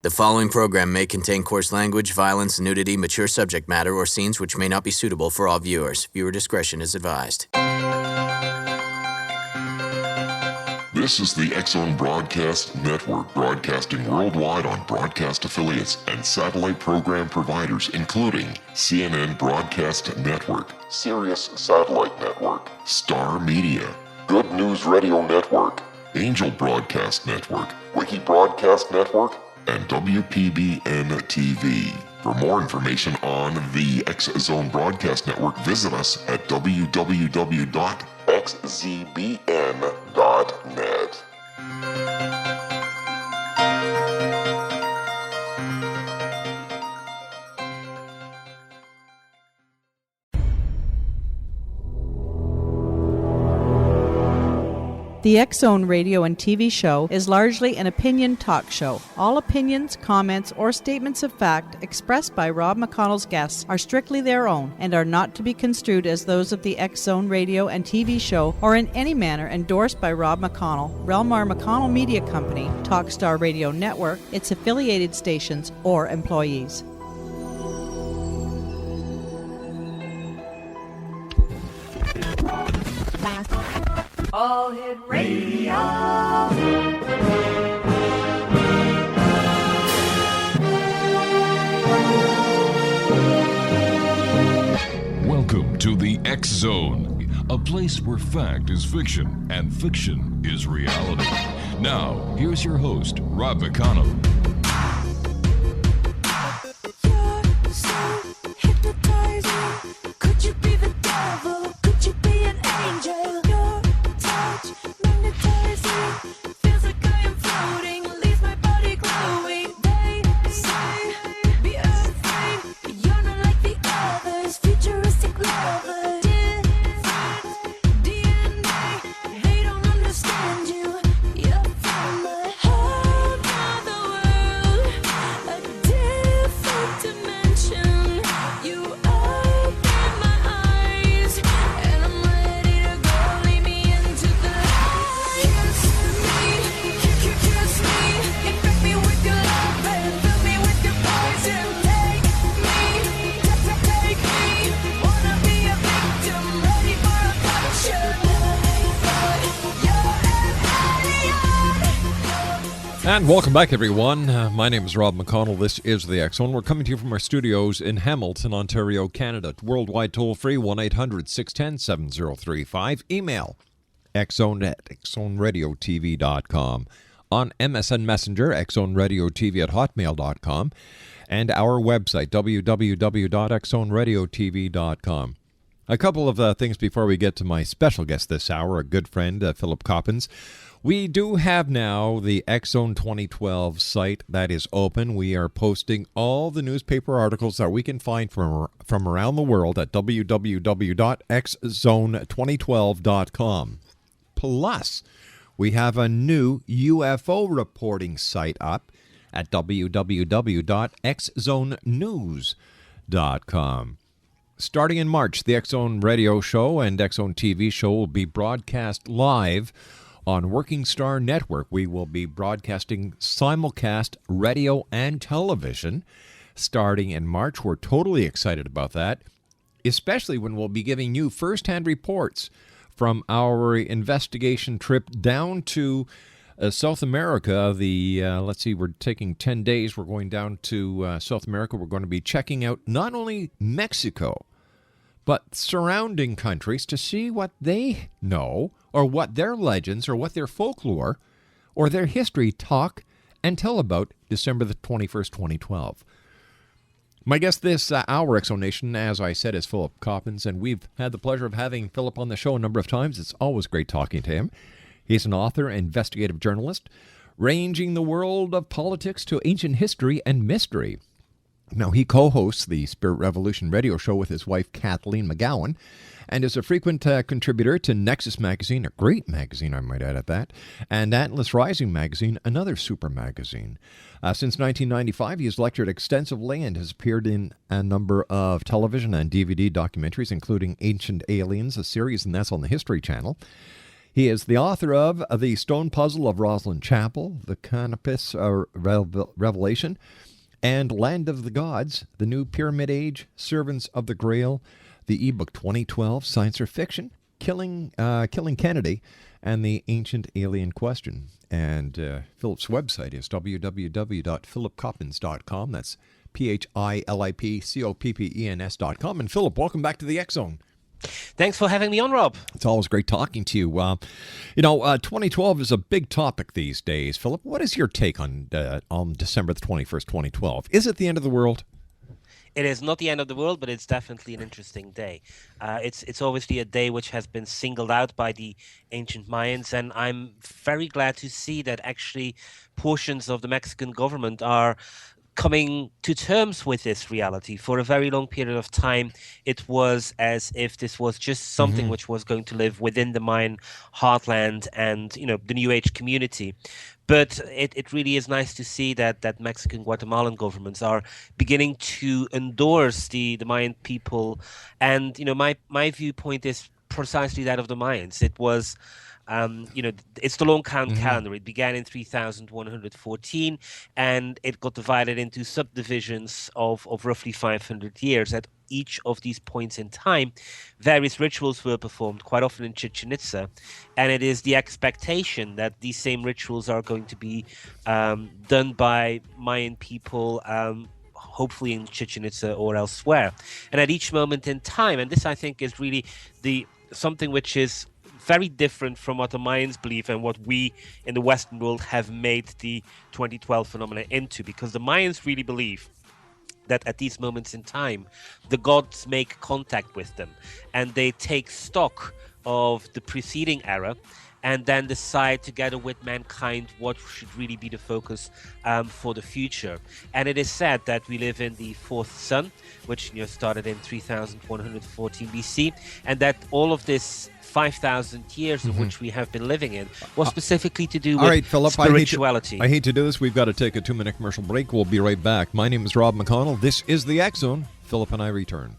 The following program may contain coarse language, violence, nudity, mature subject matter, or scenes which may not be suitable for all viewers. Viewer discretion is advised. This is the X-Zone Broadcast Network, broadcasting worldwide on broadcast affiliates and satellite program providers, including CNN Broadcast Network, Sirius Satellite Network, Star Media, Good News Radio Network, Angel Broadcast Network, Wiki Broadcast Network, and WPBN TV. For more information on the X-Zone Broadcast Network, visit us at www.xzbn.net. The X-Zone radio and TV show is largely an opinion talk show. All opinions, comments, or statements of fact expressed by Rob McConnell's guests are strictly their own and are not to be construed as those of the X-Zone radio and TV show or in any manner endorsed by Rob McConnell, REL-MAR McConnell Media Company, Talkstar Radio Network, its affiliated stations, or employees. All Hit Radio. Welcome to the X-Zone, a place where fact is fiction and fiction is reality. Now, here's your host, Rob McConnell. You're so hypnotizing. Could you be the devil? Could you be an angel? Your touch magnetizing. Feels like I am floating. Leaves my body glowing. They say, be afraid. You're not like the others. Futuristic lovers. Different DNA. They don't understand you. You're from a whole nother world. A different dimension. You open my eyes, and I'm ready to go. Lead me into the light. Kiss me, infect me with your love and fill me with your poison. Take me, wanna be a victim, ready for affection. You're an alien. And welcome back, everyone. My name is Rob McConnell. This is the X-Zone. We're coming to you from our studios in Hamilton, Ontario, Canada. Worldwide toll-free, 1-800-610-7035. Email xzone@xzoneradiotv.com. On MSN Messenger, xzoneradiotv@hotmail.com. And our website, www.xzoneradiotv.com. A couple of things before we get to my special guest this hour, a good friend, Philip Coppens. We do have now the X-Zone 2012 site that is open. We are posting all the newspaper articles that we can find from around the world at www.xzone2012.com. Plus, we have a new UFO reporting site up at www.xzonenews.com. Starting in March, the X-Zone radio show and X-Zone TV show will be broadcast live on Working Star Network. We will be broadcasting simulcast radio and television starting in March. We're totally excited about that, especially when we'll be giving you first-hand reports from our investigation trip down to South America. We're taking 10 days. We're going down to South America. We're going to be checking out not only Mexico, but surrounding countries to see what they know or what their legends or what their folklore or their history talk and tell about December the 21st, 2012. My guest this hour, X-Zone, as I said, is Philip Coppens, and we've had the pleasure of having Philip on the show a number of times. It's always great talking to him. He's an author, investigative journalist, ranging the world of politics to ancient history and mystery. Now, he co-hosts the Spirit Revolution radio show with his wife, Kathleen McGowan, and is a frequent contributor to NEXUS magazine, a great magazine, I might add at that, and Atlas Rising magazine, another super magazine. Since 1995, he has lectured extensively and has appeared in a number of television and DVD documentaries, including Ancient Aliens, a series, and that's on the History Channel. He is the author of The Stone Puzzle of Rosslyn Chapel, The Canopus Revelation, and Land of the Gods, The New Pyramid Age, Servants of the Grail, the ebook 2012, Science or Fiction, Killing Kennedy, and The Ancient Alien Question. And Philip's website is www.philipcoppens.com. That's PHILIPCOPPENS.com. And Philip, welcome back to the X Zone. Thanks for having me on, Rob. It's always great talking to you. 2012 is a big topic these days. Philip, what is your take on December the 21st, 2012? Is it the end of the world? It is not the end of the world, but it's definitely an interesting day. It's obviously a day which has been singled out by the ancient Mayans, and I'm very glad to see that actually portions of the Mexican government are coming to terms with this reality. For a very long period of time, it was as if this was just something which was going to live within the Mayan heartland and, the New Age community. But it really is nice to see that Mexican, Guatemalan governments are beginning to endorse the Mayan people. And, my viewpoint is precisely that of the Mayans. It was... it's the long count calendar. It began in 3114, and it got divided into subdivisions of roughly 500 years. At each of these points in time, various rituals were performed, quite often in Chichen Itza, and it is the expectation that these same rituals are going to be done by Mayan people, hopefully in Chichen Itza or elsewhere. And at each moment in time, and this I think is really something which is very different from what the Mayans believe and what we in the Western world have made the 2012 phenomena into, because the Mayans really believe that at these moments in time, the gods make contact with them and they take stock of the preceding era and then decide together with mankind what should really be the focus for the future. And it is said that we live in the fourth sun, which started in 3114 BC, and that all of this 5,000 years of which we have been living in was specifically to do with Philip, spirituality. I hate to do this. We've got to take a 2-minute commercial break. We'll be right back. My name is Rob McConnell. This is the X Zone. Philip and I return.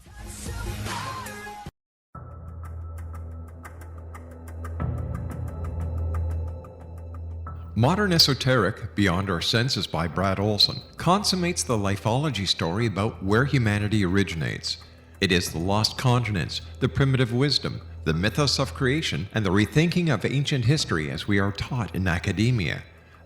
Modern Esoteric, Beyond Our Senses by Brad Olson, consummates the lifology story about where humanity originates. It is the lost continents, the primitive wisdom, the mythos of creation, and the rethinking of ancient history as we are taught in academia.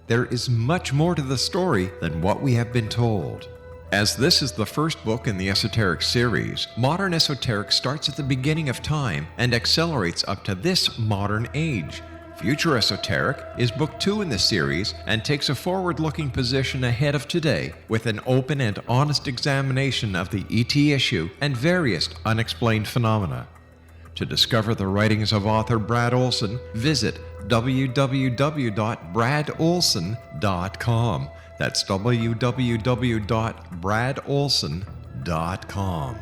There is much more to the story than what we have been told. As this is the first book in the Esoteric series, Modern Esoteric starts at the beginning of time and accelerates up to this modern age. Future Esoteric is book 2 in the series and takes a forward-looking position ahead of today with an open and honest examination of the ET issue and various unexplained phenomena. To discover the writings of author Brad Olson, visit www.bradolson.com. That's www.bradolson.com.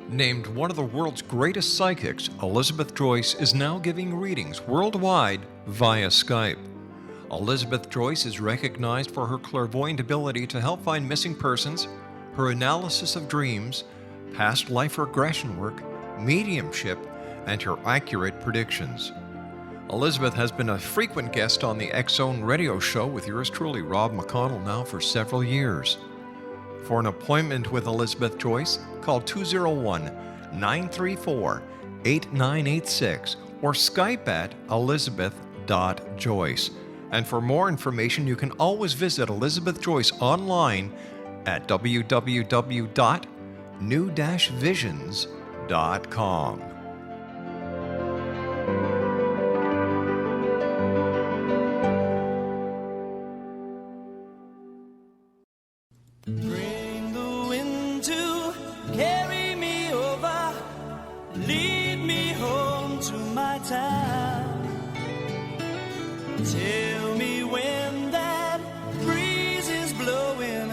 Named one of the world's greatest psychics, Elizabeth Joyce is now giving readings worldwide via Skype. Elizabeth Joyce is recognized for her clairvoyant ability to help find missing persons, her analysis of dreams, past life regression work, mediumship, and her accurate predictions. Elizabeth has been a frequent guest on the X Zone radio show with yours truly, Rob McConnell, now for several years. For an appointment with Elizabeth Joyce, call 201-934-8986 or Skype at elizabeth.joyce. And for more information, you can always visit Elizabeth Joyce online at www.new-visions.com. Bring the wind to carry me over, lead me home to my town. Tell me when that breeze is blowing,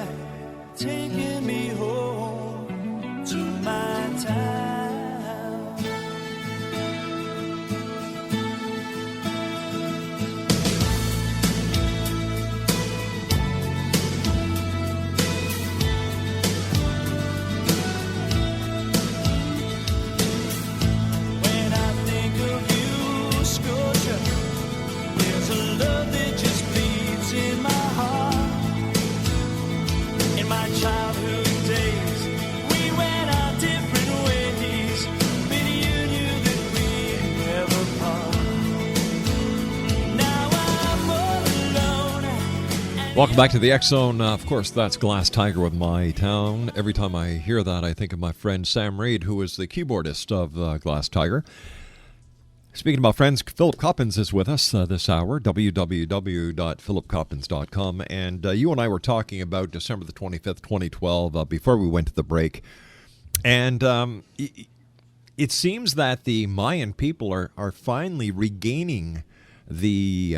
taking me home to my town. Welcome back to the X Zone. Of course, that's Glass Tiger with My Town. Every time I hear that, I think of my friend Sam Reed, who is the keyboardist of Glass Tiger. Speaking about friends, Philip Coppens is with us this hour, www.philipcoppens.com. And you and I were talking about December the 25th, 2012, before we went to the break. And it seems that the Mayan people are finally regaining the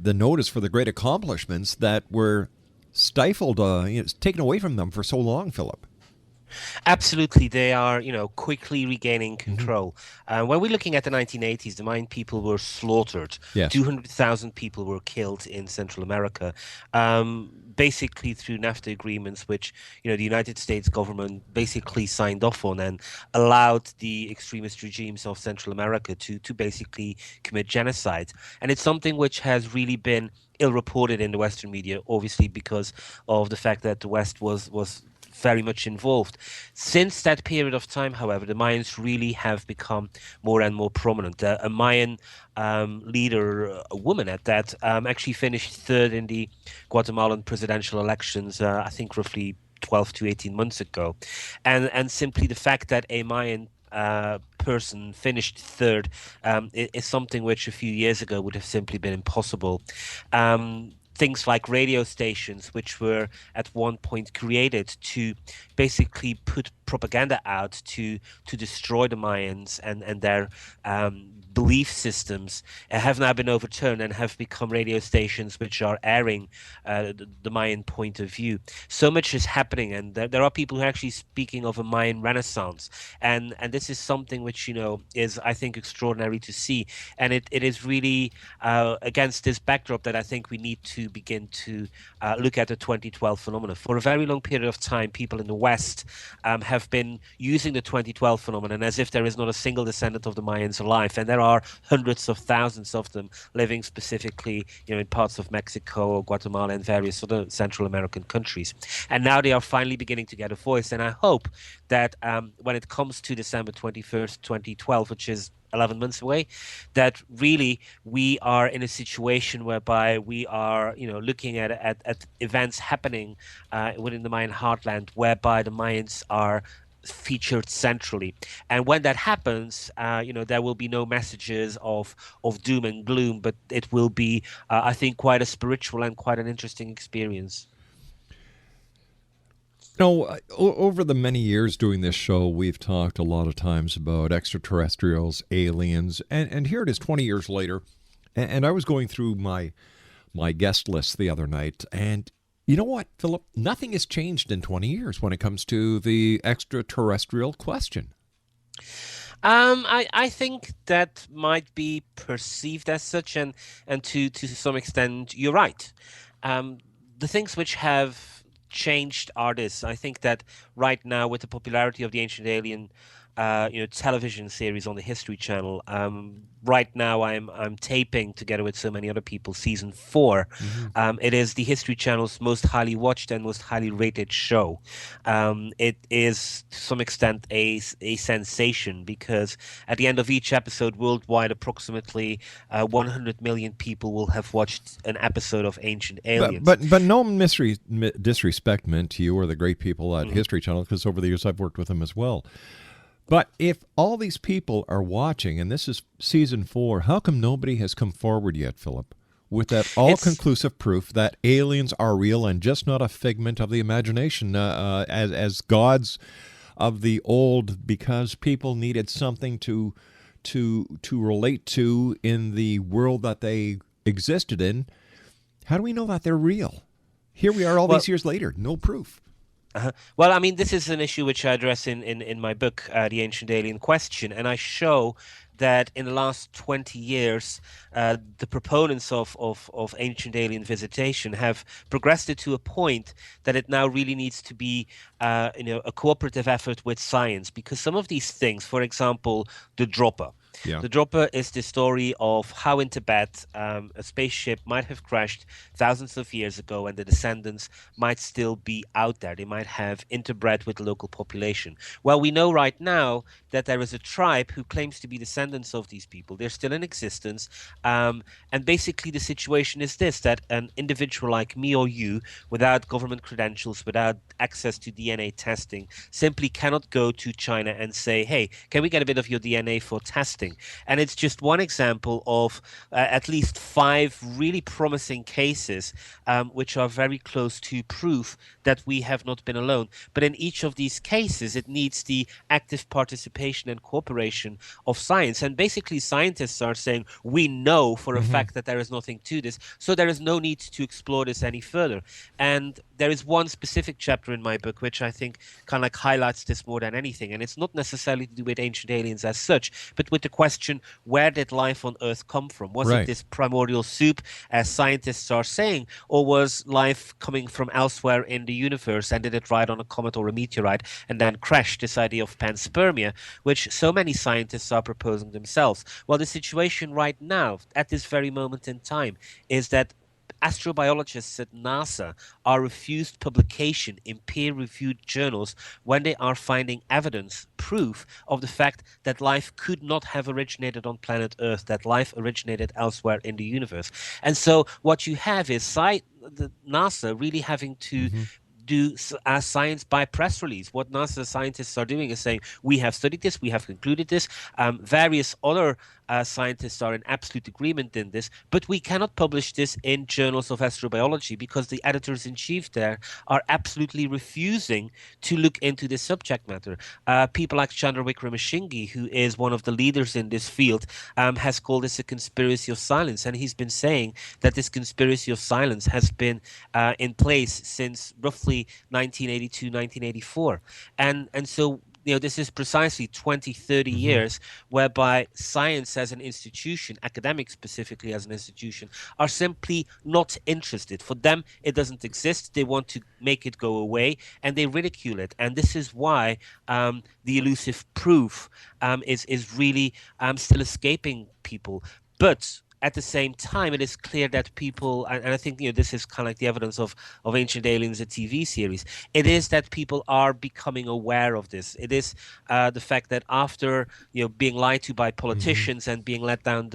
notice for the great accomplishments that were stifled, taken away from them for so long, Philip. Absolutely, they are, quickly regaining control. When we're looking at the 1980s, the Mayan people were slaughtered. Yes. 200,000 people were killed in Central America, basically through NAFTA agreements, which the United States government basically signed off on and allowed the extremist regimes of Central America to basically commit genocide. And it's something which has really been ill-reported in the Western media, obviously because of the fact that the West was very much involved. Since that period of time, however, the Mayans really have become more and more prominent. A Mayan leader, a woman at that, actually finished third in the Guatemalan presidential elections, I think roughly 12 to 18 months ago. And simply the fact that a Mayan person finished third is something which a few years ago would have simply been impossible. Things like radio stations, which were at one point created to basically put propaganda out to destroy the Mayans and their belief systems, have now been overturned and have become radio stations which are airing the Mayan point of view. So much is happening, and there are people who are actually speaking of a Mayan renaissance, and this is something which is, I think, extraordinary to see, and it is really against this backdrop that I think we need to begin to look at the 2012 phenomena. For a very long period of time, people in the West have been using the 2012 phenomenon as if there is not a single descendant of the Mayans alive, and there are hundreds of thousands of them living specifically in parts of Mexico or Guatemala and various other Central American countries. And now they are finally beginning to get a voice, and I hope that when it comes to December 21st, 2012, which is 11 months away, that really we are in a situation whereby we are, looking at events happening within the Mayan heartland, whereby the Mayans are featured centrally. And when that happens, there will be no messages of doom and gloom, but it will be, I think, quite a spiritual and quite an interesting experience. Over the many years doing this show, we've talked a lot of times about extraterrestrials, aliens, and here it is 20 years later, and I was going through my guest list the other night, and you know what, Philip? Nothing has changed in 20 years when it comes to the extraterrestrial question. I think that might be perceived as such, and to some extent, you're right. The things which have changed are this. I think that right now, with the popularity of the Ancient Alien television series on the History Channel, right now I'm taping together with so many other people season 4. It is the History Channel's most highly watched and most highly rated show. It is to some extent a sensation, because at the end of each episode worldwide, approximately 100 million people will have watched an episode of Ancient Aliens. But no disrespect meant to you or the great people at History Channel, because over the years I've worked with them as well. But if all these people are watching, and this is season 4, how come nobody has come forward yet, Philip, with that all-conclusive proof that aliens are real and just not a figment of the imagination as gods of the old, because people needed something to relate to in the world that they existed in? How do we know that they're real? Here we are all these years later, no proof. Well, I mean, this is an issue which I address in my book, The Ancient Alien Question, and I show that in the last 20 years, the proponents of ancient alien visitation have progressed it to a point that it now really needs to be a cooperative effort with science, because some of these things, for example, the dropper, Yeah. The dropper is the story of how in Tibet a spaceship might have crashed thousands of years ago, and the descendants might still be out there. They might have interbred with the local population. Well, we know right now that there is a tribe who claims to be descendants of these people. They're still in existence. And basically the situation is this, that an individual like me or you, without government credentials, without access to DNA testing, simply cannot go to China and say, hey, can we get a bit of your DNA for testing? And it's just one example of at least 5 really promising cases which are very close to proof that we have not been alone. But in each of these cases, it needs the active participation and cooperation of science. And basically, scientists are saying, we know for a fact that there is nothing to this, so there is no need to explore this any further. And there is one specific chapter in my book which I think kind of like highlights this more than anything. And it's not necessarily to do with ancient aliens as such, but with the question, where did life on Earth come from? Was it this primordial soup, as scientists are saying, or was life coming from elsewhere in the universe, and did it ride on a comet or a meteorite and then crash? This idea of panspermia, which so many scientists are proposing themselves. Well, the situation right now, at this very moment in time, is that astrobiologists at NASA are refused publication in peer-reviewed journals when they are finding evidence, proof of the fact that life could not have originated on planet Earth, that life originated elsewhere in the universe. And so what you have is the NASA really having to do science by press release. What NASA scientists are doing is saying, we have studied this, we have concluded this. Various other scientists are in absolute agreement in this, but we cannot publish this in journals of astrobiology because the editors-in-chief there are absolutely refusing to look into this subject matter. People like Chandra Wickramasinghe, who is one of the leaders in this field, has called this a conspiracy of silence, and he's been saying that this conspiracy of silence has been in place since roughly 1982, 1984. And so this is precisely 20, 30 years whereby science as an institution, academics specifically as an institution, are simply not interested. For them, it doesn't exist. They want to make it go away, and they ridicule it. And this is why the elusive proof is really still escaping people. But at the same time, it is clear that people, and I think this is kind of like the evidence of Ancient Aliens, a TV series, it is that people are becoming aware of this. It is the fact that after being lied to by politicians and being led down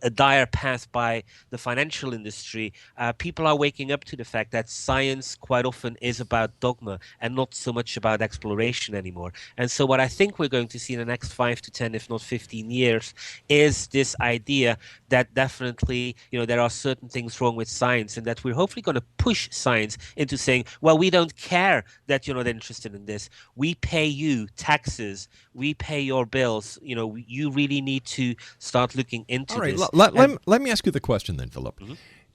a dire path by the financial industry, people are waking up to the fact that science quite often is about dogma and not so much about exploration anymore. And so what I think we're going to see in the next 5 to 10, if not 15 years, is this idea that definitely, there are certain things wrong with science, and that we're hopefully going to push science into saying, well, we don't care that you're not interested in this. We pay you taxes. We pay your bills. You really need to start looking into this. All right, let me ask you the question then, Philip.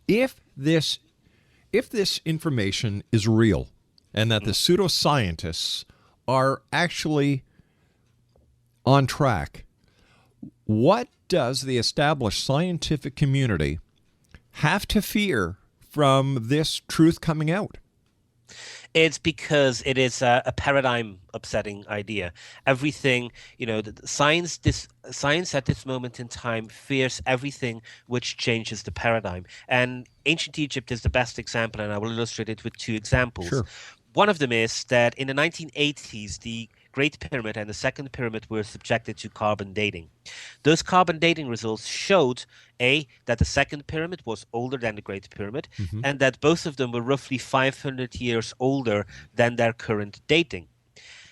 If this information is real and that the pseudoscientists are actually on track, what does the established scientific community have to fear from this truth coming out? It's because it is a paradigm upsetting idea. Everything, science at this moment in time fears everything which changes the paradigm. And ancient Egypt is the best example, and I will illustrate it with 2 examples. Sure. One of them is that in the 1980s, the Great Pyramid and the Second Pyramid were subjected to carbon dating. Those carbon dating results showed, that the Second Pyramid was older than the Great Pyramid, and that both of them were roughly 500 years older than their current dating.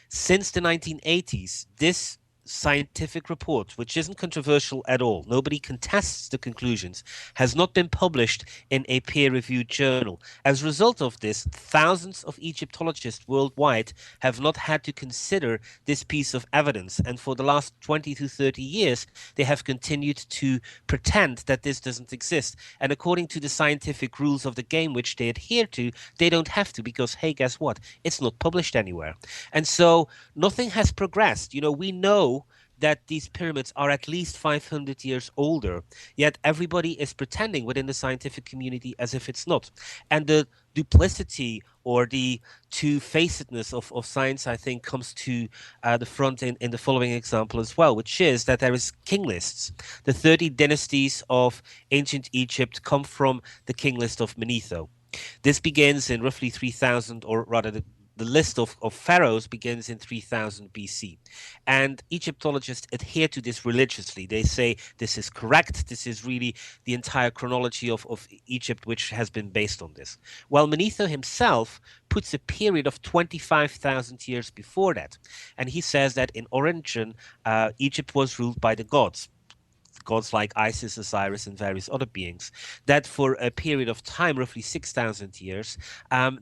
Since the 1980s, this scientific report, which isn't controversial at all, nobody contests the conclusions, has not been published in a peer-reviewed journal. As a result of this, thousands of Egyptologists worldwide have not had to consider this piece of evidence, and for the last 20 to 30 years, they have continued to pretend that this doesn't exist. And according to the scientific rules of the game which they adhere to, they don't have to, because, hey, guess what? It's not published anywhere. And so nothing has progressed. We know that these pyramids are at least 500 years older, yet everybody is pretending within the scientific community as if it's not. And the duplicity or the two-facedness of science, I think, comes to the front in the following example as well, which is that there is king lists. The 30 dynasties of ancient Egypt come from the king list of Manetho. This begins in roughly 3000, or rather the list of pharaohs begins in 3000 BC. And Egyptologists adhere to this religiously. They say this is correct. This is really the entire chronology of Egypt, which has been based on this. While Manetho himself puts a period of 25,000 years before that. And he says that in origin, Egypt was ruled by the gods like Isis, Osiris, and various other beings, that for a period of time, roughly 6,000 years,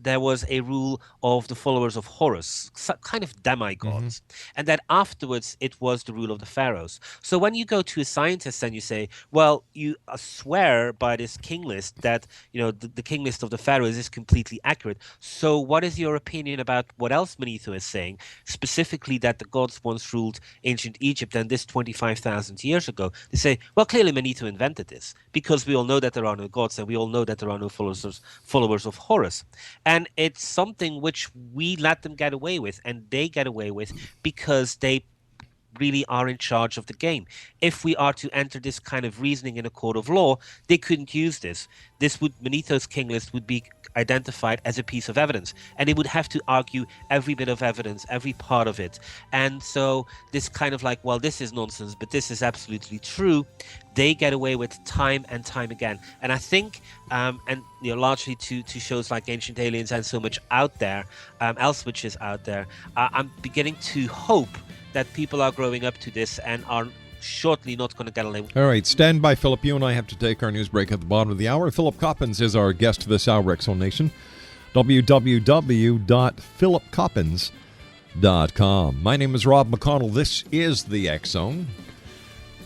there was a rule of the followers of Horus, kind of demigods, and that afterwards it was the rule of the pharaohs. So when you go to a scientist and you say, well, you swear by this king list that, you know, the king list of the pharaohs is completely accurate, so what is your opinion about what else Manetho is saying, specifically that the gods once ruled ancient Egypt, and this 25,000 years ago? They say, well, clearly Manetho invented this, because we all know that there are no gods, and we all know that there are no followers of Horus. And it's something which we let them get away with, and they get away with because they really are in charge of the game. If we are to enter this kind of reasoning in a court of law, they couldn't use this. Manetho's king list would be identified as a piece of evidence, and they would have to argue every bit of evidence, every part of it. And so this kind of like, well, this is nonsense, but this is absolutely true, they get away with time and time again. And I think, and you know, largely to shows like Ancient Aliens and so much out there, else which is out there, I'm beginning to hope that people are growing up to this and are shortly not going to get away. All right, stand by, Philip. You and I have to take our news break at the bottom of the hour. Philip Coppens is our guest this hour, Exxon Nation. www.philipcoppens.com. My name is Rob McConnell. This is the X-Zone.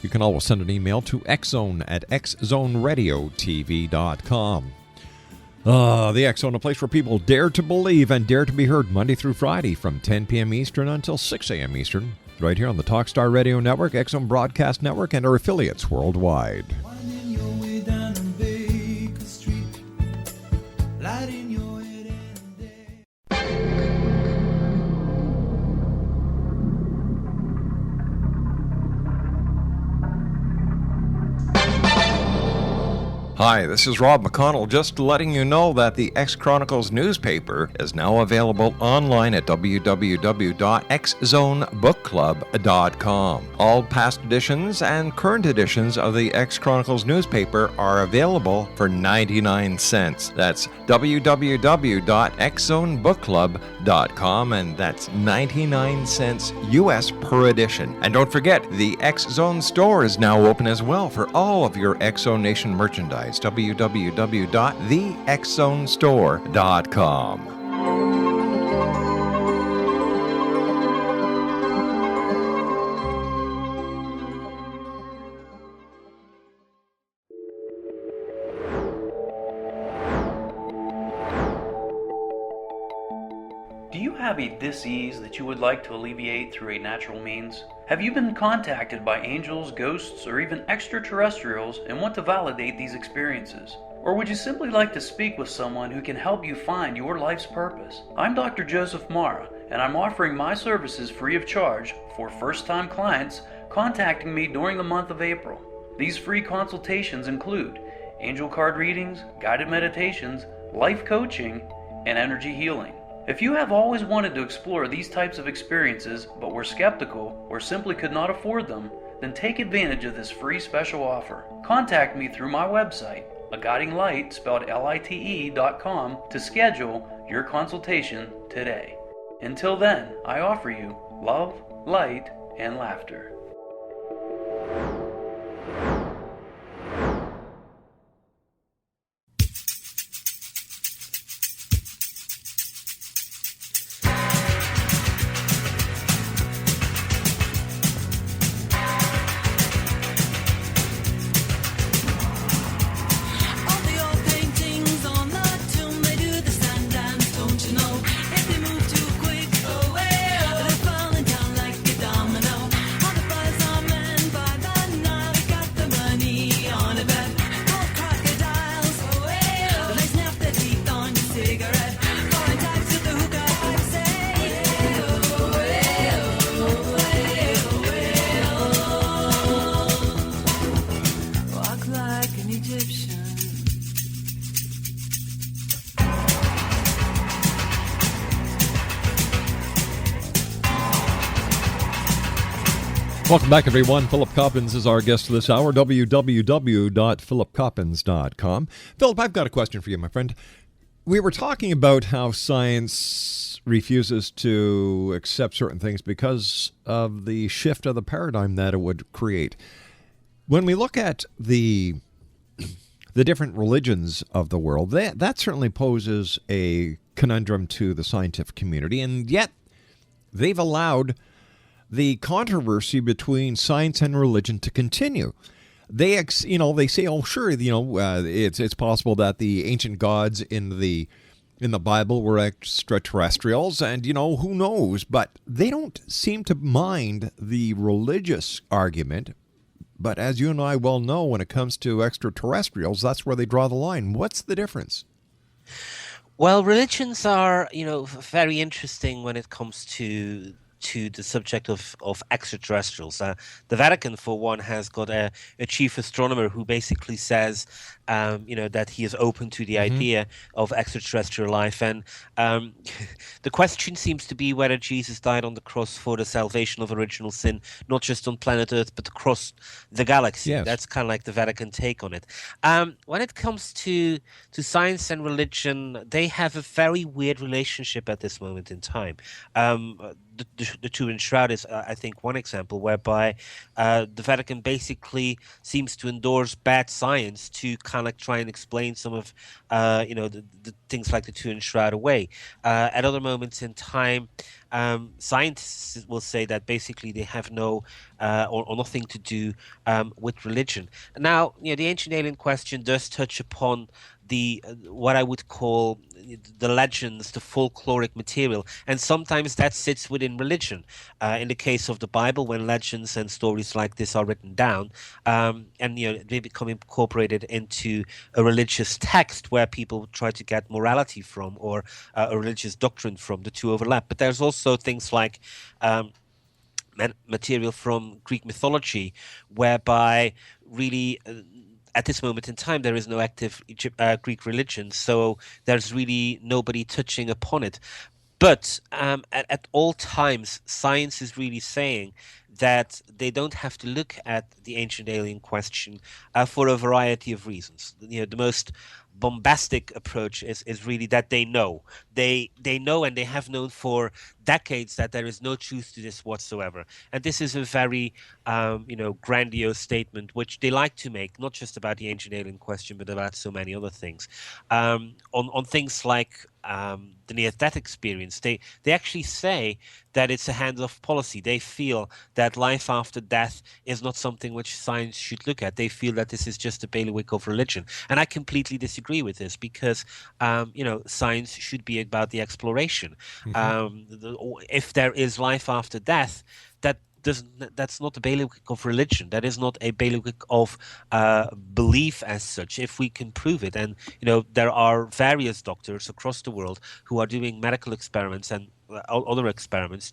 You can always send an email to xzoneradiotv.com. The X-Zone, a place where people dare to believe and dare to be heard Monday through Friday from 10 p.m. Eastern until 6 a.m. Eastern, right here on the Talkstar Radio Network, X-Zone Broadcast Network, and our affiliates worldwide. Winding your way down on Baker Street, lighting your head and day. Hi, this is Rob McConnell, just letting you know that the X Chronicles newspaper is now available online at www.xzonebookclub.com. All past editions and current editions of the X Chronicles newspaper are available for 99 cents. That's www.xzonebookclub.com, and that's 99 cents US per edition. And don't forget, the X Zone store is now open as well for all of your X Zone Nation merchandise. www.thexzonestore.com. Do you have a dis-ease that you would like to alleviate through a natural means? Have you been contacted by angels, ghosts, or even extraterrestrials and want to validate these experiences? Or would you simply like to speak with someone who can help you find your life's purpose? I'm Dr. Joseph Mara, and I'm offering my services free of charge for first-time clients contacting me during the month of April. These free consultations include angel card readings, guided meditations, life coaching, and energy healing. If you have always wanted to explore these types of experiences but were skeptical or simply could not afford them, then take advantage of this free special offer. Contact me through my website, aguidinglight, spelled LITE.com, to schedule your consultation today. Until then, I offer you love, light, and laughter. All the old paintings on the tomb, they do the sand dance, don't you know? If they move too quick, they're falling down like a domino. All the Welcome back, everyone. Philip Coppens is our guest this hour, www.philipcoppens.com. Philip, I've got a question for you, my friend. We were talking about how science refuses to accept certain things because of the shift of the paradigm that it would create. When we look at the different religions of the world, that certainly poses a conundrum to the scientific community, and yet they've allowed the controversy between science and religion to continue. They say, oh, sure, it's possible that the ancient gods in the Bible were extraterrestrials, and who knows? But they don't seem to mind the religious argument. But as you and I well know, when it comes to extraterrestrials, that's where they draw the line. What's the difference? Well, religions are, very interesting when it comes to the subject of extraterrestrials. The Vatican, for one, has got a chief astronomer who basically says, that he is open to the idea of extraterrestrial life. And the question seems to be whether Jesus died on the cross for the salvation of original sin, not just on planet Earth, but across the galaxy. Yes. That's kind of like the Vatican take on it. When it comes to science and religion, they have a very weird relationship at this moment in time. The Turin Shroud is, I think, one example whereby the Vatican basically seems to endorse bad science to kind of try and explain some of, the things like the Turin Shroud away. At other moments in time, scientists will say that basically they have no or nothing to do with religion. Now, the ancient alien question does touch upon the what I would call the legends, the folkloric material, and sometimes that sits within religion. In the case of the Bible, when legends and stories like this are written down, and they become incorporated into a religious text where people try to get morality from or a religious doctrine from, the two overlap. But there's also things like material from Greek mythology, whereby really at this moment in time there is no active Greek religion, so there's really nobody touching upon it. But at all times, science is really saying that they don't have to look at the ancient alien question for a variety of reasons. The most bombastic approach is really that they know. They know, and they have known for decades, that there is no truth to this whatsoever. And this is a very grandiose statement which they like to make, not just about the ancient alien question, but about so many other things. On things like the near-death experience, they actually say that it's a hands-off policy. They feel that life after death is not something which science should look at. They feel that this is just a bailiwick of religion. And I completely disagree with this, because science should be about the exploration. If there is life after death, that's not a bailiwick of religion. That is not a bailiwick of belief as such, if we can prove it. And there are various doctors across the world who are doing medical experiments and other experiments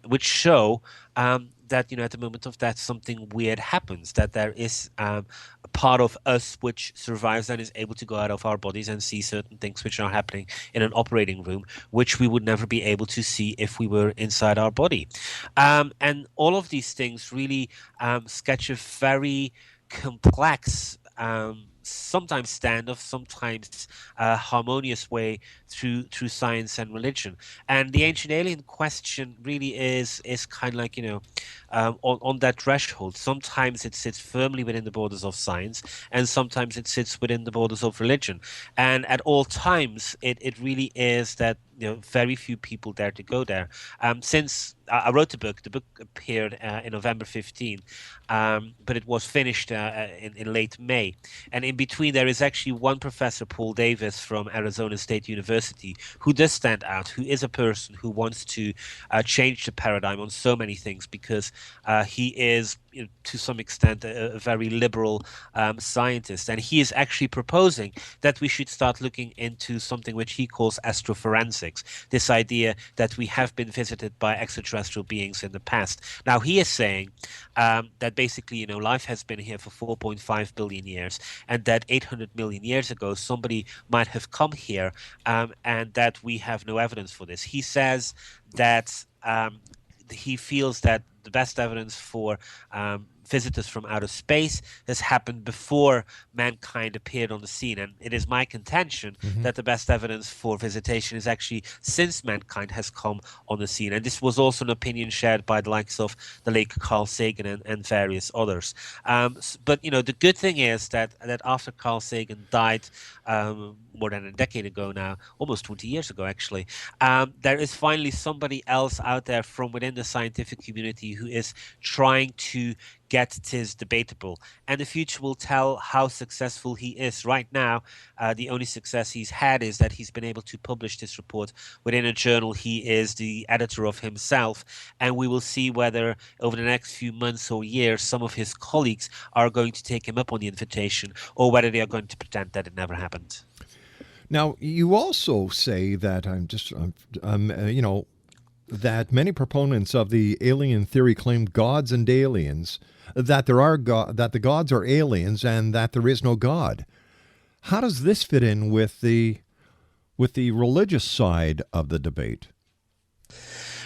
which show that at the moment of death something weird happens, that there is a part of us which survives and is able to go out of our bodies and see certain things which are happening in an operating room, which we would never be able to see if we were inside our body. And all of these things really sketch a very complex, sometimes standoff, sometimes harmonious way through science and religion. And the ancient alien question really is kind of like on that threshold. Sometimes it sits firmly within the borders of science, and sometimes it sits within the borders of religion. And at all times, it really is that very few people dare to go there. Since I wrote the book appeared in November 15, but it was finished in late May. And in between, there is actually one professor, Paul Davis from Arizona State University, who does stand out, who is a person who wants to change the paradigm on so many things, because he is, to some extent, a very liberal scientist. And he is actually proposing that we should start looking into something which he calls astroforensics, this idea that we have been visited by extraterrestrial beings in the past. Now, he is saying that basically, life has been here for 4.5 billion years, and that 800 million years ago, somebody might have come here, and that we have no evidence for this. He says that he feels that the best evidence for visitors from outer space has happened before mankind appeared on the scene. And it is my contention that the best evidence for visitation is actually since mankind has come on the scene. And this was also an opinion shared by the likes of the late Carl Sagan and various others. But, the good thing is that after Carl Sagan died more than a decade ago now, almost 20 years ago, actually, there is finally somebody else out there from within the scientific community who is trying to get this debatable, and the future will tell how successful he is. Right now, the only success he's had is that he's been able to publish this report within a journal he is the editor of himself, and we will see whether over the next few months or years some of his colleagues are going to take him up on the invitation, or whether they are going to pretend that it never happened. Now, you also say that that many proponents of the alien theory claim gods and aliens, that that the gods are aliens and that there is no God. How does this fit in with the religious side of the debate?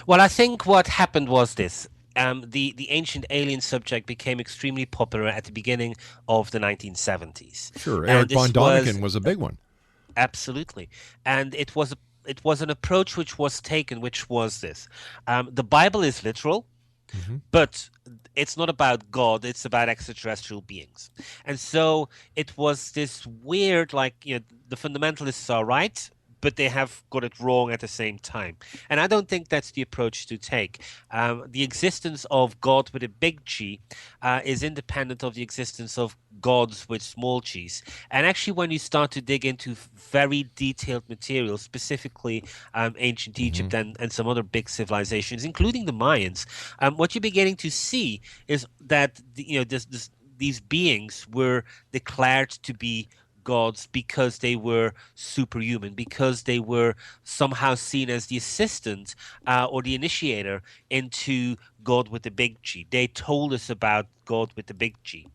Well, I think what happened was this. The ancient alien subject became extremely popular at the beginning of the 1970s. Sure, Eric von Däniken was a big one. Absolutely. And it was an approach which was taken, which was this. The Bible is literal, but it's not about God, it's about extraterrestrial beings. And so it was this weird, the fundamentalists are right, but they have got it wrong at the same time. And I don't think that's the approach to take. The existence of God with a big G is independent of the existence of gods with small g's. And actually, when you start to dig into very detailed material, specifically ancient Egypt and some other big civilizations, including the Mayans, what you're beginning to see is that these beings were declared to be gods because they were superhuman, because they were somehow seen as the assistant or the initiator into God with the big G. They told us about God with the big G.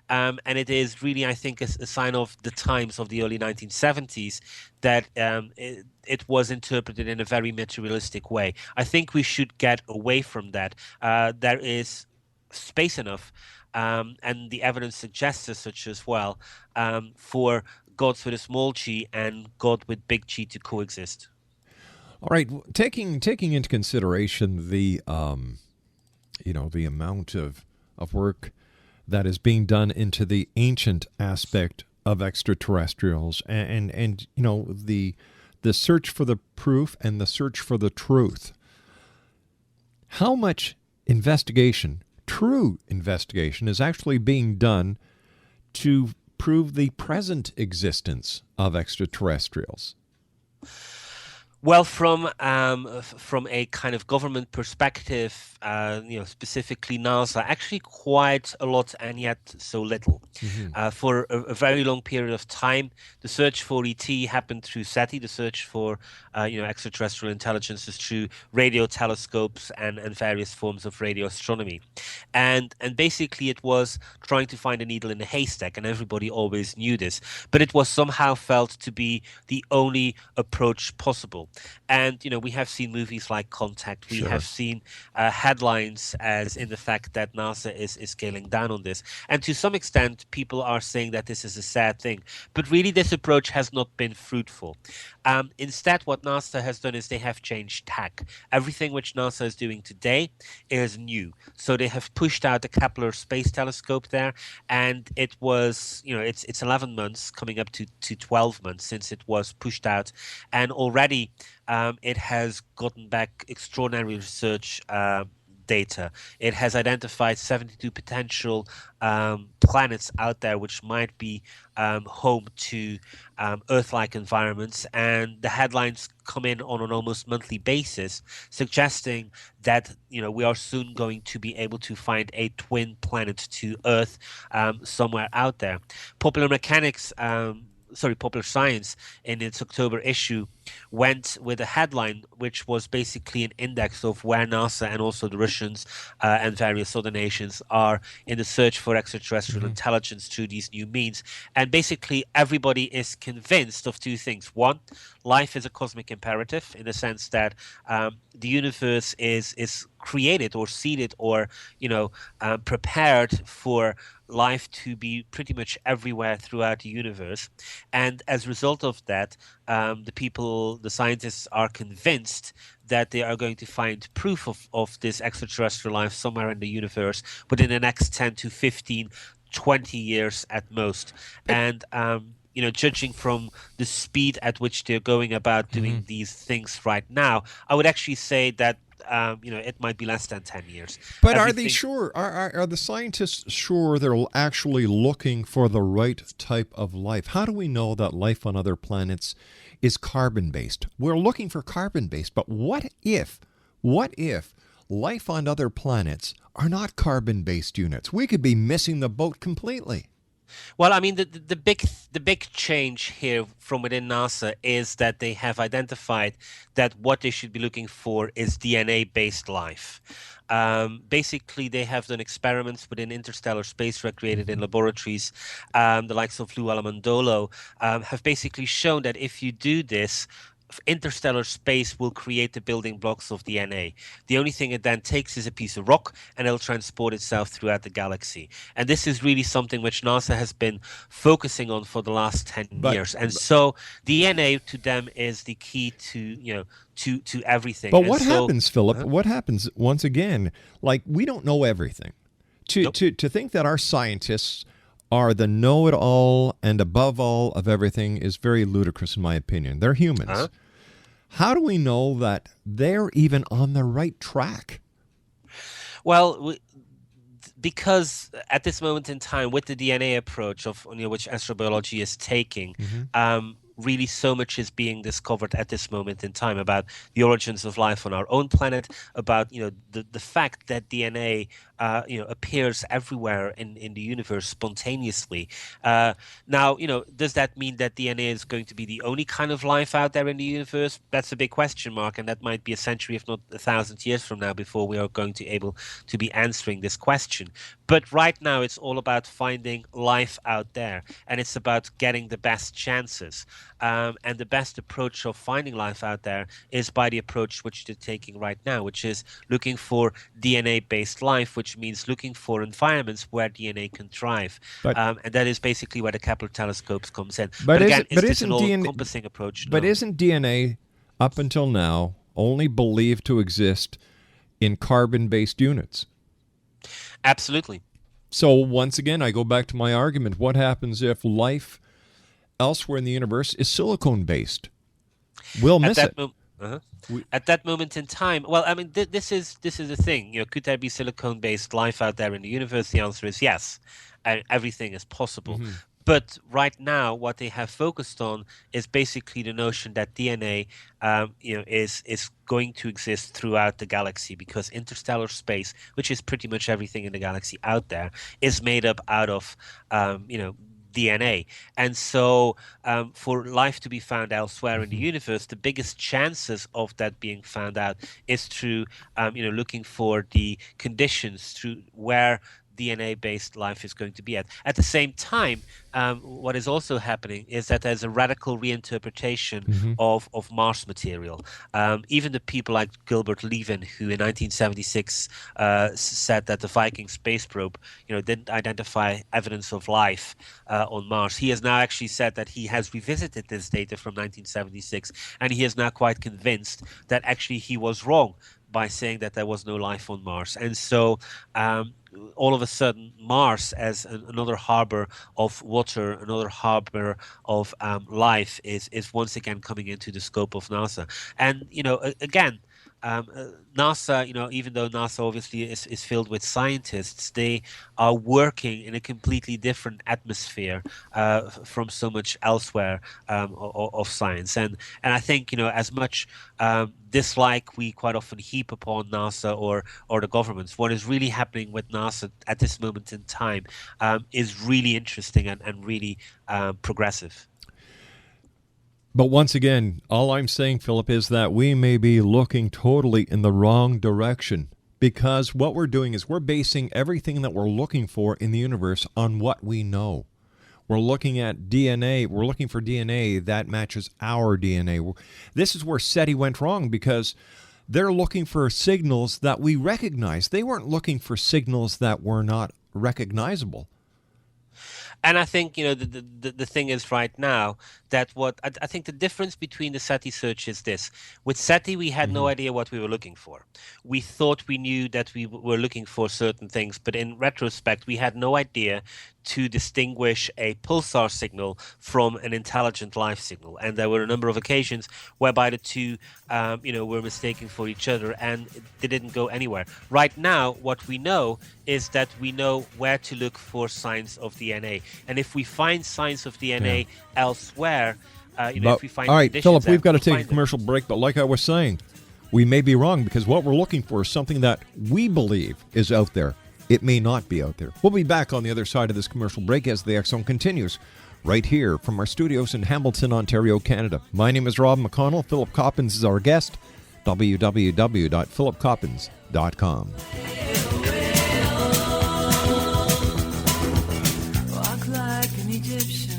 And it is really, I think, a sign of the times of the early 1970s that it was interpreted in a very materialistic way. I think we should get away from that. There is space enough, and the evidence suggests as such as well, for gods with a small g and God with big G to coexist. All right, taking into consideration the the amount of work that is being done into the ancient aspect of extraterrestrials, and the search for the proof and the search for the truth. How much true investigation is actually being done to prove the present existence of extraterrestrials? Well, from a kind of government perspective, specifically NASA, actually quite a lot and yet so little. For a very long period of time, the search for ET happened through SETI, the search for extraterrestrial intelligences through radio telescopes and various forms of radio astronomy. And basically it was trying to find a needle in a haystack, and everybody always knew this. But it was somehow felt to be the only approach possible. And, we have seen movies like Contact. We have seen headlines as in the fact that NASA is scaling down on this. And to some extent, people are saying that this is a sad thing. But really, this approach has not been fruitful. Instead, what NASA has done is they have changed tack. Everything which NASA is doing today is new. So they have pushed out the Kepler Space Telescope there, and it was, it's 11 months, coming up to 12 months since it was pushed out. And already it has gotten back extraordinary research data. It has identified 72 potential planets out there which might be home to Earth-like environments, and the headlines come in on an almost monthly basis, suggesting that we are soon going to be able to find a twin planet to Earth somewhere out there. Popular Science, in its October issue, went with a headline which was basically an index of where NASA and also the Russians and various other nations are in the search for extraterrestrial intelligence through these new means. And basically, everybody is convinced of two things. One, life is a cosmic imperative in the sense that the universe is created or seeded or prepared for life to be pretty much everywhere throughout the universe. And as a result of that, the scientists are convinced that they are going to find proof of this extraterrestrial life somewhere in the universe within the next 10 to 15, 20 years at most. And judging from the speed at which they're going about doing these things right now, I would actually say that it might be less than 10 years. But are they sure? Are the scientists sure they're actually looking for the right type of life? How do we know that life on other planets is carbon-based? We're looking for carbon-based, but what if life on other planets are not carbon-based units? We could be missing the boat completely. Well, I mean, the big change here from within NASA is that they have identified that what they should be looking for is DNA-based life. Basically, they have done experiments within interstellar space recreated in laboratories. The likes of Lou Alamandolo have basically shown that if you do this, interstellar space will create the building blocks of DNA. The only thing it then takes is a piece of rock and it'll transport itself throughout the galaxy. And this is really something which NASA has been focusing on for the last 10 years. And so DNA to them is the key to everything. But what happens, Philip? What happens once again? Like, we don't know everything. To think that our scientists are the know-it-all and above all of everything is very ludicrous in my opinion. They're humans. How do we know that they're even on the right track? Well, because at this moment in time, with the DNA approach of which astrobiology is taking, really so much is being discovered at this moment in time about the origins of life on our own planet, about the fact that DNA appears everywhere in the universe spontaneously. Now, does that mean that DNA is going to be the only kind of life out there in the universe? That's a big question mark, and that might be a century, if not 1,000 years from now, before we are going to able to be answering this question. But right now, it's all about finding life out there, and it's about getting the best chances. And the best approach of finding life out there is by the approach which they're taking right now, which is looking for DNA-based life, which means looking for environments where DNA can thrive. And that is basically where the Kepler telescopes comes in. But again, is this an all-encompassing approach? No. But isn't DNA, up until now, only believed to exist in carbon-based units? Absolutely. So once again, I go back to my argument. What happens if life elsewhere in the universe is silicone-based? We'll miss it. At that moment in time, well, I mean, this is the thing. Could there be silicone-based life out there in the universe? The answer is yes, and everything is possible. But right now, what they have focused on is basically the notion that DNA, is going to exist throughout the galaxy, because interstellar space, which is pretty much everything in the galaxy out there, is made up out of, DNA. And so for life to be found elsewhere in the universe, the biggest chances of that being found out is through, looking for the conditions through where DNA-based life is going to be at. At the same time, what is also happening is that there's a radical reinterpretation of Mars material. Even the people like Gilbert Levin, who in 1976 said that the Viking space probe, didn't identify evidence of life on Mars. He has now actually said that he has revisited this data from 1976, and he is now quite convinced that actually he was wrong by saying that there was no life on Mars. And so all of a sudden, Mars as another harbor of water, another harbor of life is once again coming into the scope of NASA. And, again, NASA, even though NASA obviously is filled with scientists, they are working in a completely different atmosphere from so much elsewhere of science. And I think, as much dislike we quite often heap upon NASA or the governments, what is really happening with NASA at this moment in time is really interesting and really progressive. But once again, all I'm saying, Philip, is that we may be looking totally in the wrong direction, because what we're doing is we're basing everything that we're looking for in the universe on what we know. We're looking at DNA. We're looking for DNA that matches our DNA. This is where SETI went wrong, because they're looking for signals that we recognize. They weren't looking for signals that were not recognizable. And I think, the thing is right now that I think the difference between the SETI search is this. With SETI, we had no idea what we were looking for. We thought we knew that we were looking for certain things, but in retrospect, we had no idea to distinguish a pulsar signal from an intelligent life signal. And there were a number of occasions whereby the two, were mistaken for each other, and they didn't go anywhere. Right now, what we know is that we know where to look for signs of DNA. And if we find signs of DNA elsewhere, if we find all right, conditions Philip, there, we've got to we'll take a find them. commercial break, but like I was saying, we may be wrong, because what we're looking for is something that we believe is out there. It may not be out there. We'll be back on the other side of this commercial break as the X Zone continues, right here from our studios in Hamilton, Ontario, Canada. My name is Rob McConnell. Philip Coppens is our guest. www.philipcoppens.com. Walk like an Egyptian.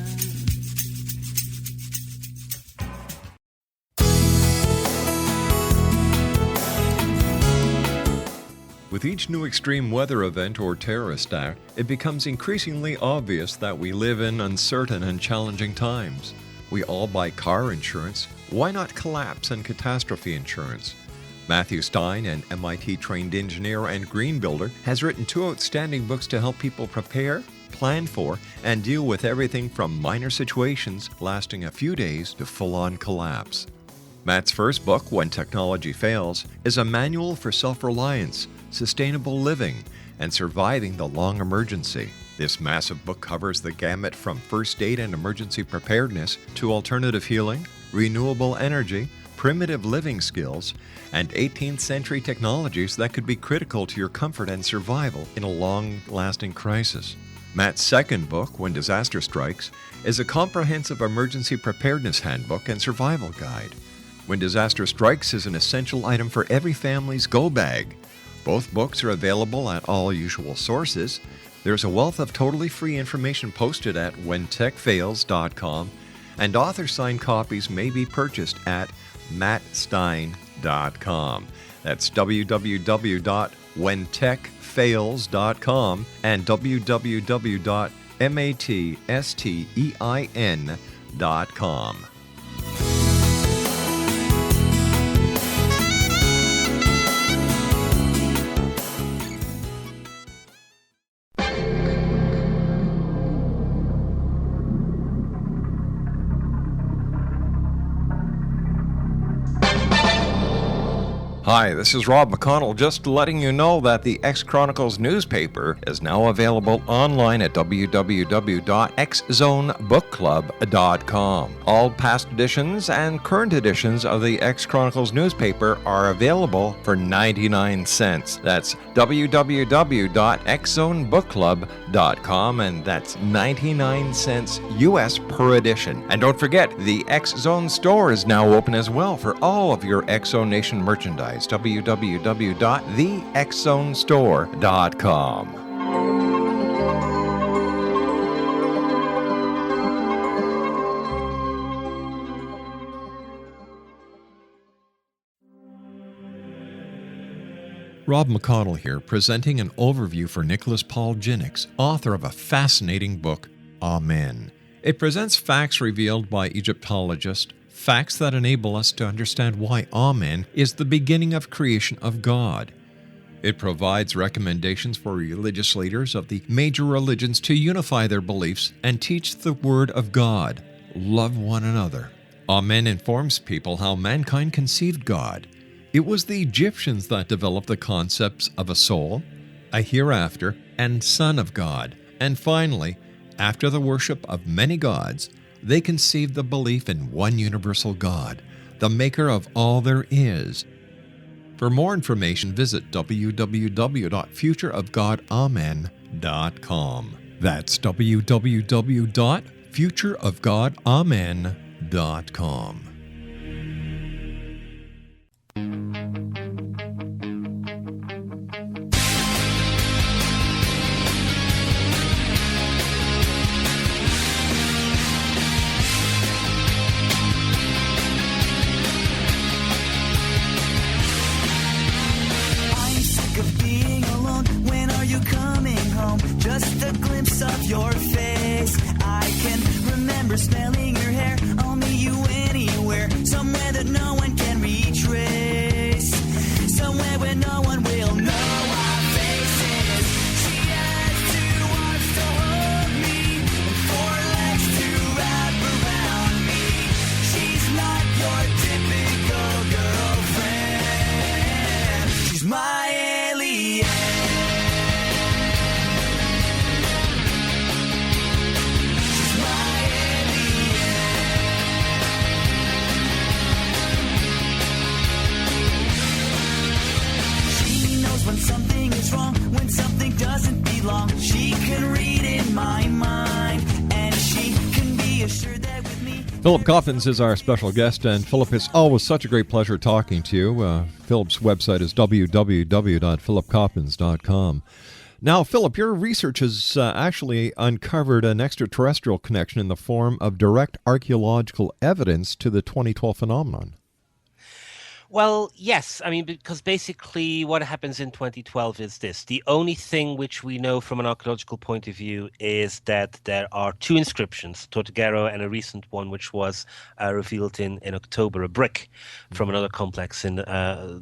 With each new extreme weather event or terrorist act, it becomes increasingly obvious that we live in uncertain and challenging times. We all buy car insurance. Why not collapse and catastrophe insurance? Matthew Stein, an MIT-trained engineer and green builder, has written 2 outstanding books to help people prepare, plan for, and deal with everything from minor situations lasting a few days to full-on collapse. Matt's first book, When Technology Fails, is a manual for self-reliance, sustainable living, and surviving the long emergency. This massive book covers the gamut from first aid and emergency preparedness to alternative healing, renewable energy, primitive living skills, and 18th century technologies that could be critical to your comfort and survival in a long-lasting crisis. Matt's second book, When Disaster Strikes, is a comprehensive emergency preparedness handbook and survival guide. When Disaster Strikes is an essential item for every family's go bag. Both books are available at all usual sources. There's a wealth of totally free information posted at whentechfails.com, and author-signed copies may be purchased at mattstein.com. That's www.whentechfails.com and www.mattstein.com. Hi, this is Rob McConnell, just letting you know that the X Chronicles newspaper is now available online at www.xzonebookclub.com. All past editions and current editions of the X Chronicles newspaper are available for 99 cents. That's www.xzonebookclub.com, and that's 99 cents US per edition. And don't forget, the X Zone store is now open as well for all of your X Zone Nation merchandise. www.thexzonestore.com. Rob McConnell here, presenting an overview for Nicholas Paul Jennings, author of a fascinating book, Amen. It presents facts revealed by Egyptologists, facts that enable us to understand why Amen is the beginning of creation of God. It provides recommendations for religious leaders of the major religions to unify their beliefs and teach the Word of God. Love one another. Amen informs people how mankind conceived God. It was the Egyptians that developed the concepts of a soul, a hereafter, and Son of God. And finally, after the worship of many gods, they conceived the belief in one universal God, the maker of all there is. For more information, visit www.futureofgodamen.com. That's www.futureofgodamen.com. philipcoppens.com. I'm sick of being alone. When are you coming home? Just a glimpse of your face. I can remember smelling your hair. Only you anywhere. Somewhere that no one can retrace. Somewhere where no one will know our faces. She has two arms to hold me and four legs to wrap around me. She's not your typical girlfriend. She's my alien. She's my alien. She knows when something is wrong, when something doesn't belong. She can read in my mind, and she can be assured that with me. Philip Coppens is our special guest, and Philip, it's always such a great pleasure talking to you. Philip's website is www.philipcoppens.com. Now, Philip, your research has actually uncovered an extraterrestrial connection in the form of direct archaeological evidence to the 2012 phenomenon. Well, yes. I mean, because basically what happens in 2012 is this. The only thing which we know from an archaeological point of view is that there are two inscriptions, Tortuguero and a recent one which was revealed in October, a brick from another complex in the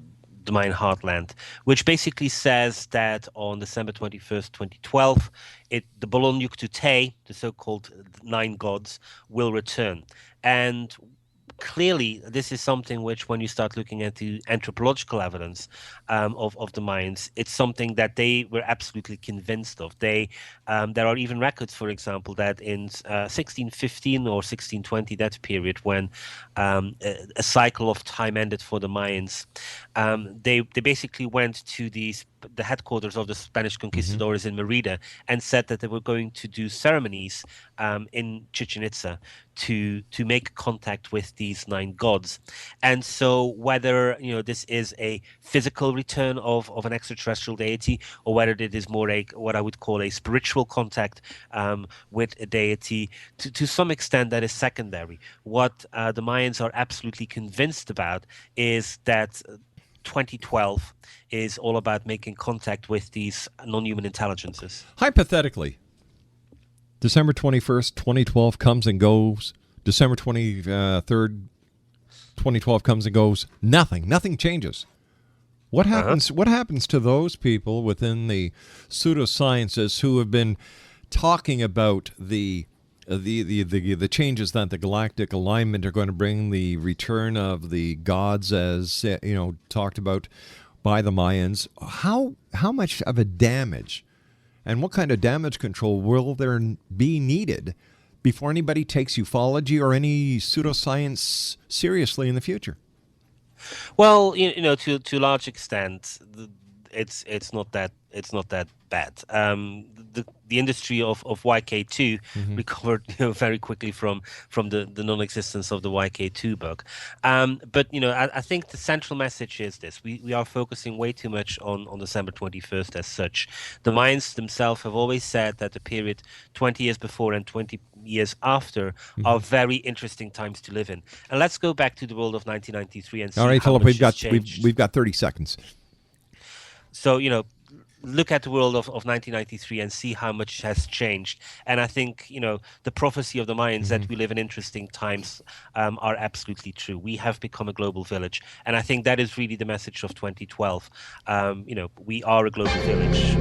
Mayan heartland, which basically says that on December 21st, 2012, the Bolon Yuktute, the so-called nine gods, will return. And clearly, this is something which, when you start looking at the anthropological evidence of the Mayans, it's something that they were absolutely convinced of. There are even records, for example, that in 1615 or 1620, that period when a cycle of time ended for the Mayans, they basically went to the headquarters of the Spanish conquistadors in Merida and said that they were going to do ceremonies in Chichen Itza to make contact with these nine gods. And so whether this is a physical return of an extraterrestrial deity, or whether it is more what I would call a spiritual contact with a deity, to some extent that is secondary. What the Mayans are absolutely convinced about is that 2012 is all about making contact with these non-human intelligences. Hypothetically, December 21st, 2012 comes and goes. December 23rd, 2012 comes and goes. Nothing changes. What happens? What happens to those people within the pseudosciences who have been talking about the changes that the galactic alignment are going to bring, the return of the gods, as talked about by the Mayans? How much of a damage, and what kind of damage control will there be needed before anybody takes ufology or any pseudoscience seriously in the future? Well, to a large extent, it's not that bad. The industry of YK2 recovered very quickly from the non-existence of the YK2 bug. But I think the central message is this: we are focusing way too much on December 21st as such. The Mayans themselves have always said that the period 20 years before and 20 years after are very interesting times to live in. And let's go back to the world of 1993 and see All right, how Philip, much has changed. we've got 30 seconds. So, look at the world of 1993 and see how much has changed. And I think, the prophecy of the Mayans that we live in interesting times are absolutely true. We have become a global village. And I think that is really the message of 2012. We are a global village.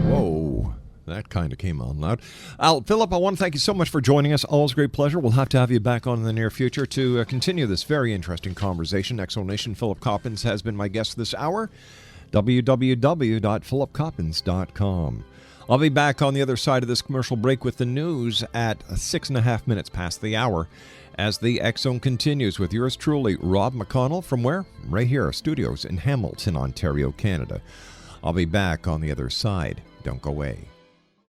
Whoa. That kind of came on loud. Philip, I want to thank you so much for joining us. Always a great pleasure. We'll have to have you back on in the near future to continue this very interesting conversation. Exonation, Philip Coppens has been my guest this hour. www.philipcoppens.com. I'll be back on the other side of this commercial break with the news at 6.5 minutes past the hour as the X Zone continues with yours truly, Rob McConnell, from where? Right here, our studios in Hamilton, Ontario, Canada. I'll be back on the other side. Don't go away.